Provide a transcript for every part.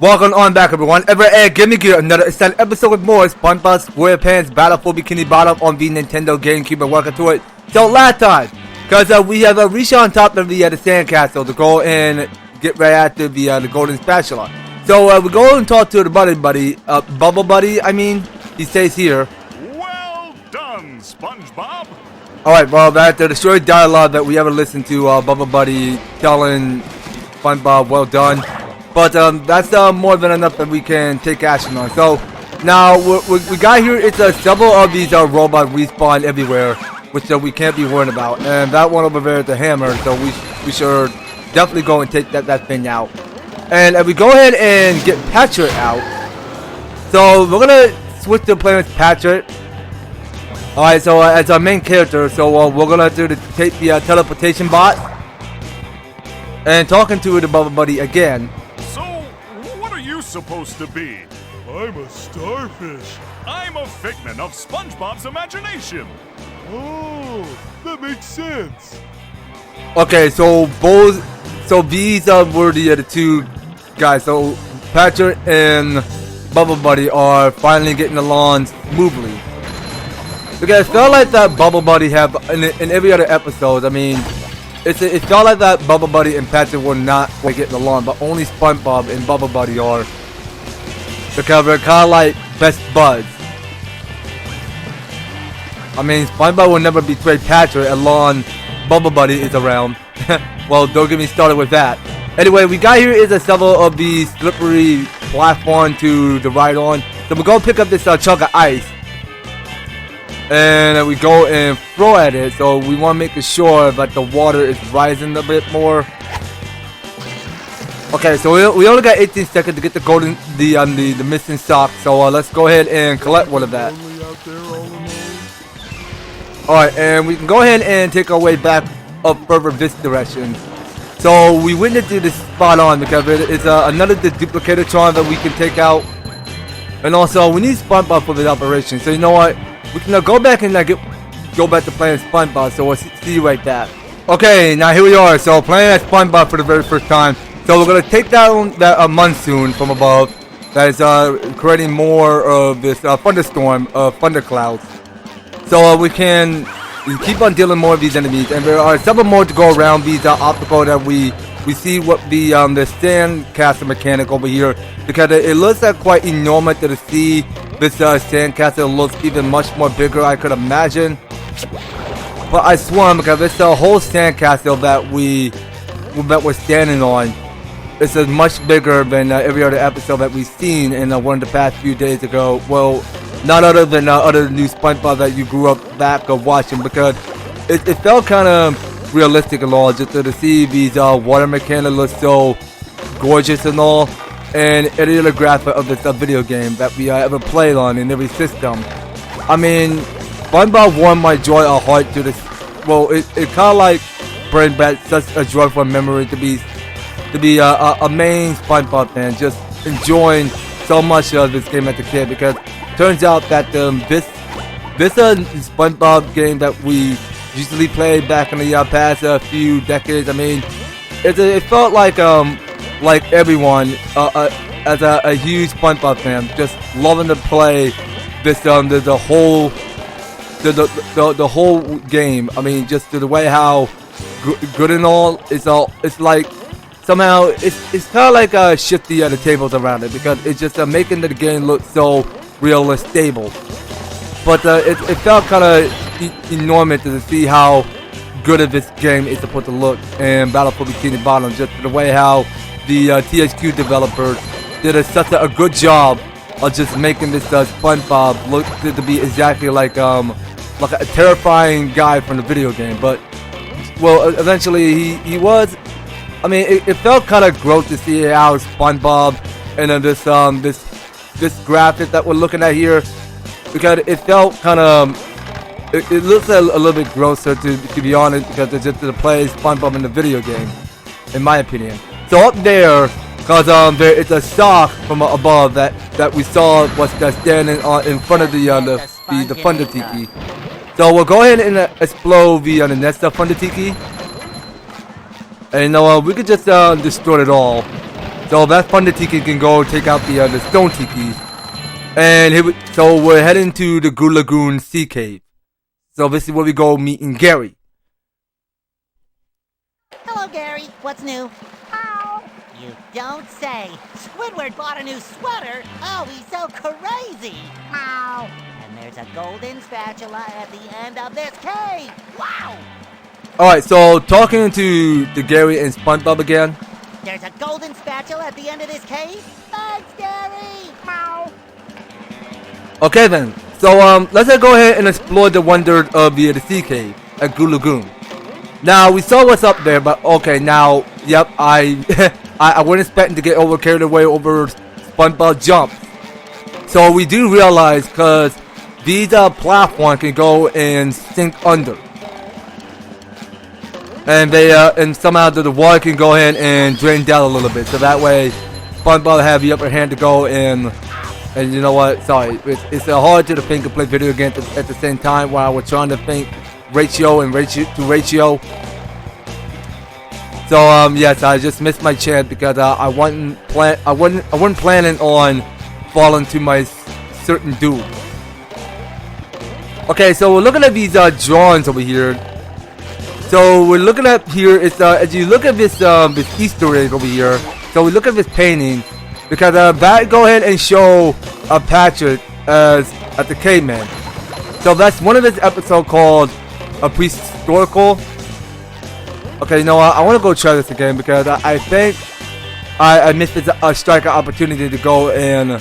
Welcome on back, everyone. Give me another extended episode with more SpongeBob SquarePants Battle for Bikini Bottom on the Nintendo GameCube, and welcome to it. So last time, because we have reached on top of the sandcastle to go and get right after the Golden Spatula. So we go and talk to the Bubble Buddy. I mean, he stays here. Well done, SpongeBob. All right, well, that's the short dialogue that we ever listened to. Bubble Buddy telling SpongeBob, "Well done." But that's more than enough that we can take action on. So now we got here. It's several of these robots respawn everywhere, which we can't be worried about. And that one over there is the hammer, so we should definitely go and take that thing out. And we go ahead and get Patrick out. So we're gonna switch to playing with Patrick. All right, so as our main character, so we're gonna take the teleportation bot and talking to the Bubble Buddy again. Supposed to be? I'm a starfish. I'm a figment of SpongeBob's imagination. Oh, that makes sense. Okay, so these were the two guys. So Patrick and Bubble Buddy are finally getting along smoothly. Because it felt like that Bubble Buddy have in every other episode. I mean, it felt like that Bubble Buddy and Patrick were not getting along, but only SpongeBob and Bubble Buddy are. Because they're kind of like best buds. I mean, SpongeBob will never betray Patrick as long Bubble Buddy is around. Well, don't get me started with that. Anyway, we got here is several of these slippery platform to the ride on. So we're going to pick up this chunk of ice. And we go and throw at it. So we want to make sure that the water is rising a bit more. Okay, so we only got 18 seconds to get the missing sock. So let's go ahead and collect one of that. Alright, and we can go ahead and take our way back up further this direction. So we went into this spot on because it's another duplicator charm that we can take out. And also we need SpongeBob for this operation. So you know what? We can go back and go back to playing SpongeBob. So we'll see you right back. Okay, now here we are. So playing as SpongeBob for the very first time. So we're gonna take down that monsoon from above that is creating more of this thunderstorm of thunderclouds. So we can keep on dealing more of these enemies, and there are several more to go around these obstacles that we see what the sandcastle mechanic over here, because it looks like quite enormous to see this sandcastle looks even much more bigger I could imagine. But I swear, because this whole sandcastle that we're standing on. This is much bigger than every other episode that we've seen in one of the past few days ago. Well, not other than other new SpongeBob that you grew up back of watching, because it felt kind of realistic and all, just to see these water mechanics look so gorgeous and all, and any other graphic of this video game that we ever played on in every system. I mean, SpongeBob warmed my joy of heart to this. Well, it kind of like bring back such a joyful memory to be a main SpongeBob fan, just enjoying so much of this game as a kid, because it turns out that this SpongeBob game that we usually played back in the past few decades, I mean, it felt like everyone as a huge SpongeBob fan, just loving to play this the whole game. I mean, just the way how good and all, it's like. Somehow, it's kind of like shifty the tables around it, because it's just making the game look so real and stable. But it felt kind of enormous to see how good of this game is supposed to look in Battle for Bikini Bottom. Just the way how the THQ developers did such a good job of just making this SpongeBob look to be exactly like a terrifying guy from the video game. But well, eventually he was. I mean, it felt kind of gross to see how SpongeBob and this graphic that we're looking at here, because it felt kind of it looks a little bit grosser to be honest, because it's just to play SpongeBob in the video game, in my opinion. So up there, because there is a sock from above that we saw was standing in front of the Thunder Tiki. So we'll go ahead and explode the next Thunder Tiki. And we could just destroy it all. So that Thunder Tiki can go take out the Stone Tiki. And so we're heading to the Goo Lagoon Sea Cave. So this is where we go meeting Gary. Hello, Gary. What's new? Ow. You don't say. Squidward bought a new sweater. Oh, he's so crazy. Ow. And there's a golden spatula at the end of this cave. Wow. Alright, so talking to Gary and SpongeBob again. There's a golden spatula at the end of this cave? Thanks, Gary. Ow. Okay then. So let's go ahead and explore the wonder of the sea cave at Goo Lagoon. Now we saw what's up there, but okay, now yep, I wasn't expecting to get carried away over SpongeBob jump. So we do realize because these platforms can go and sink under, and they and somehow the water can go ahead and drain down a little bit. So that way, SpongeBob have the upper hand to go and you know what? Sorry, it's hard to think and play video games at the same time while we're trying to think ratio. So yes, I just missed my chance because I wasn't planning on falling to my certain doom. Okay, so we're looking at these drawings over here. So we're looking at here. It's as you look at this Easter egg over here. So we look at this painting because that go ahead and show Patrick as the caveman. So that's one of this episode called a prehistorical. Okay, you know what? I want to go try this again because I think I missed a strike opportunity to go and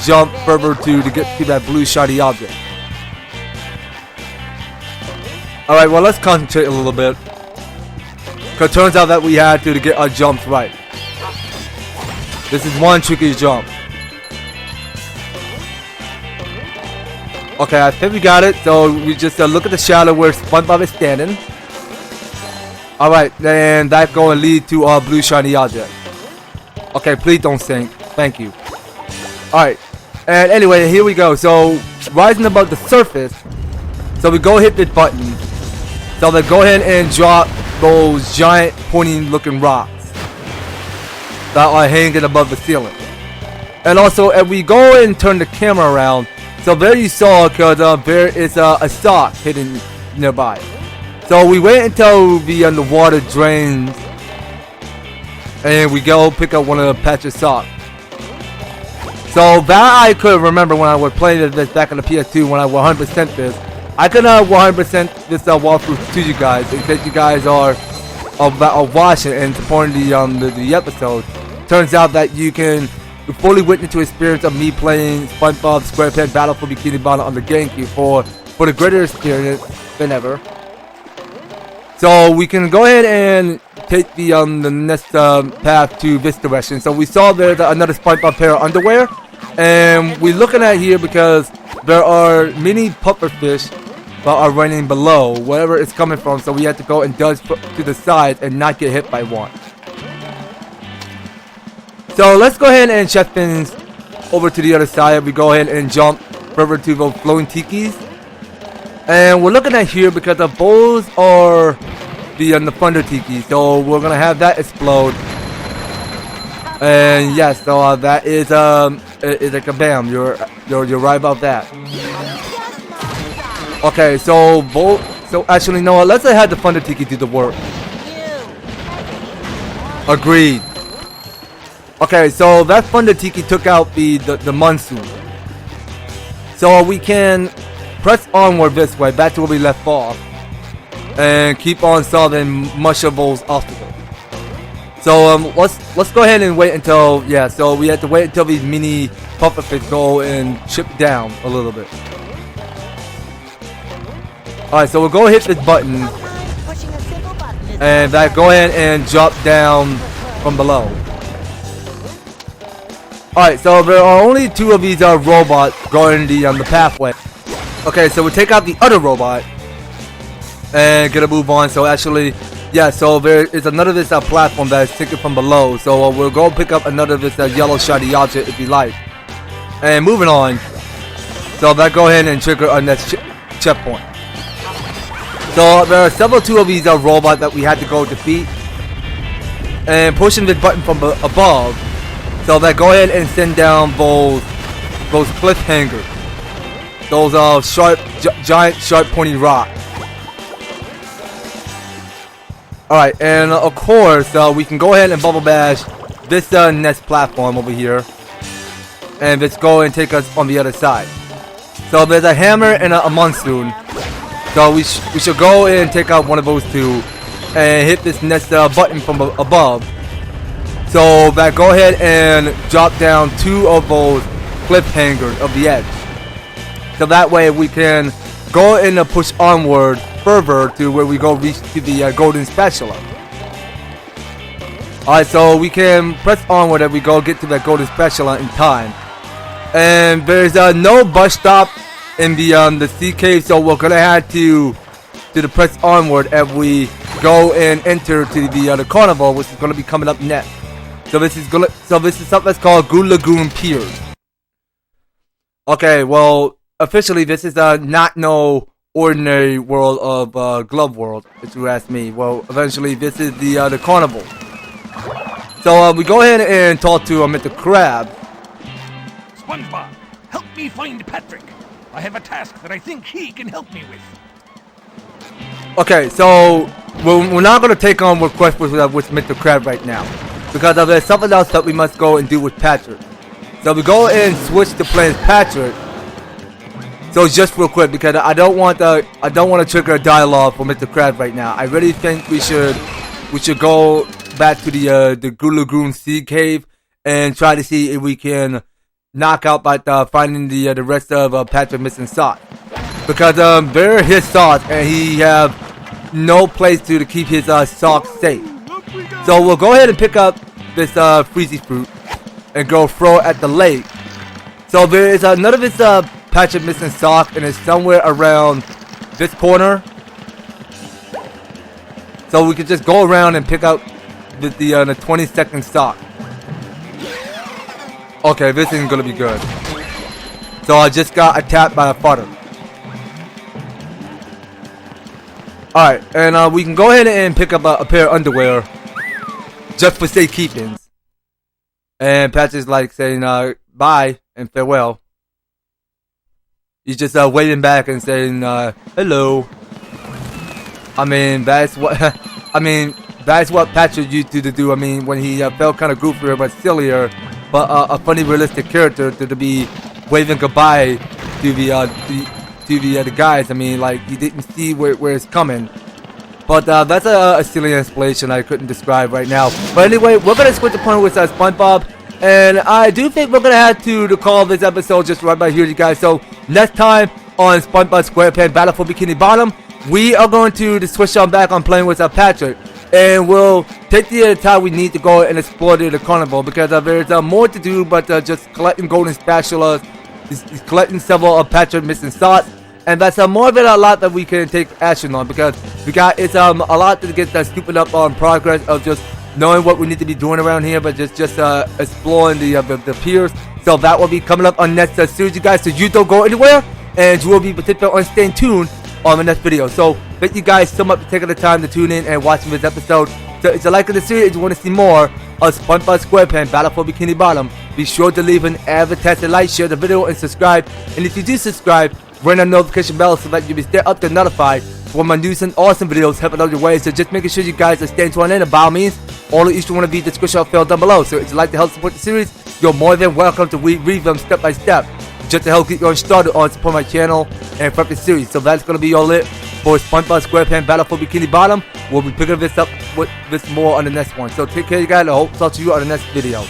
jump further to get to that blue shiny object. All right, well let's concentrate a little bit because it turns out that we had to get our jumps right. This is one tricky jump. Okay, I think we got it. So we just look at the shadow where SpongeBob is standing. Alright, and that going to lead to our blue shiny object. Okay, please don't sink. Thank you. Alright, and anyway, here we go. So, rising above the surface. So we go hit this button. So they go ahead and drop those giant pointing looking rocks that are hanging above the ceiling. And also, if we go and turn the camera around, so there you saw, because there is a sock hidden nearby. So we wait until the water drains, and we go pick up one of the patches socks. So that I could remember when I was playing this back on the PS2 when I 100% this. I could 100% this walkthrough to you guys in case you guys are watching and supporting the episode. Turns out that you can fully witness to experience of me playing SpongeBob SquarePants Battle for Bikini Bottom on the GameCube for the greater experience than ever. So we can go ahead and take the next path to this direction. So we saw there's another SpongeBob pair of underwear, and we're looking at here because there are many pufferfish that are running below wherever it's coming from. So we have to go and dodge to the side and not get hit by one. So let's go ahead and check things over to the other side. We go ahead and jump further to those flowing tikis. And we're looking at here because the bowls are the Thunder Tiki. So we're going to have that explode. And yes, so that is like a bam. You're right about that. Okay, so actually, no, let's have the Thunder Tiki do the work. Agreed. Okay, so that Thunder Tiki took out the monsoon. So we can press onward this way, back to where we left off, and keep on solving much of those obstacles. So let's go ahead and wait until so we have to wait until these mini pufferfish go and chip down a little bit. Alright, so we'll go hit this button, and that go ahead and drop down from below. Alright, so there are only two of these robots going the pathway. Okay, so we take out the other robot and get a move on. So actually, so there is another this platform that is taken from below. So we'll go pick up another this yellow shiny object if you like. And moving on. So that go ahead and trigger our next checkpoint. So there are two of these robots that we had to go defeat. and pushing the button from above. So that go ahead and send down those cliffhangers. Those giant sharp pointy rocks. Alright, and of course we can go ahead and bubble bash this next platform over here. And let's go and take us on the other side. So there's a hammer and a monsoon. So we should go and take out one of those two and hit this next button from above. So that go ahead and drop down two of those cliffhangers of the edge. So that way we can go and push onward further to where we go reach to the Golden Spatula. Alright, so we can press onward as we go get to that Golden Spatula in time. And there's no bus stop in the sea cave, so we're gonna have to do the press onward as we go and enter to the carnival, which is gonna be coming up next. So this is something that's called Goo Lagoon Pier. Okay, well, officially this is not no ordinary world of Glove World, if you ask me. Well, eventually this is the carnival. So we go ahead and talk to Mr. Crab. SpongeBob, help me find Patrick. I have a task that I think he can help me with. Okay, so we're not going to take on requests with Mr. Crab right now, because there's something else that we must go and do with Patrick. So we go and switch to playing Patrick. So just real quick, because I don't want to trigger a dialogue for Mr. Crab right now. I really think we should go back to the Goo Lagoon Sea Cave and try to see if we can knock out by finding the rest of Patrick missing socks, because they're his socks and he have no place to keep his socks safe. So we'll go ahead and pick up this freezy fruit and go throw it at the lake. So there is none of his Patrick missing sock, and it's somewhere around this corner. So we could just go around and pick up the 20-second sock. Okay, this isn't gonna be good. So I just got attacked by a fodder. Alright, and we can go ahead and pick up a pair of underwear just for safekeeping. And Patrick's like saying bye and farewell. He's just waving back and saying hello. I mean, that's what Patrick used to do. I mean, when he felt kind of goofier but sillier, but a funny, realistic character to be waving goodbye to the guys. I mean, like, he didn't see where it's coming. But that's a silly explanation I couldn't describe right now. But anyway, we're gonna switch the point with SpongeBob, and I do think we're gonna have to call this episode just right by here, you guys. So next time on SpongeBob SquarePants Battle for Bikini Bottom, we are going to switch on back on playing with Patrick. And we'll take the time we need to go and explore the carnival, because there's more to do but just collecting golden spatulas, collecting several of Patrick missing socks, and that's more of it, a lot that we can take action on, because it's a lot to get that stupid up on progress of just knowing what we need to be doing around here, but just exploring the piers. So that will be coming up on next series, you guys. So you don't go anywhere, and you will be particular on staying tuned on the next video. So thank you guys so much for taking the time to tune in and watching this episode. So if you like the series, if you want to see more of SpongeBob SquarePants Battle for Bikini Bottom, be sure to leave an EverTastic like, share the video, and subscribe. And if you do subscribe, ring the notification bell so that you'll be stay up to notified for my news and awesome videos helping out your way. So just making sure you guys are staying tuned in, and by all means, all of each one will be in the description field down below. So if you'd like to help support the series, you're more than welcome to read them step by step, just to help get you started on support my channel and prep the series. So that's going to be all it for SpongeBob SquarePants Battle for Bikini Bottom. We'll be picking this up with this more on the next one. So take care, you guys. I hope to talk to you on the next video.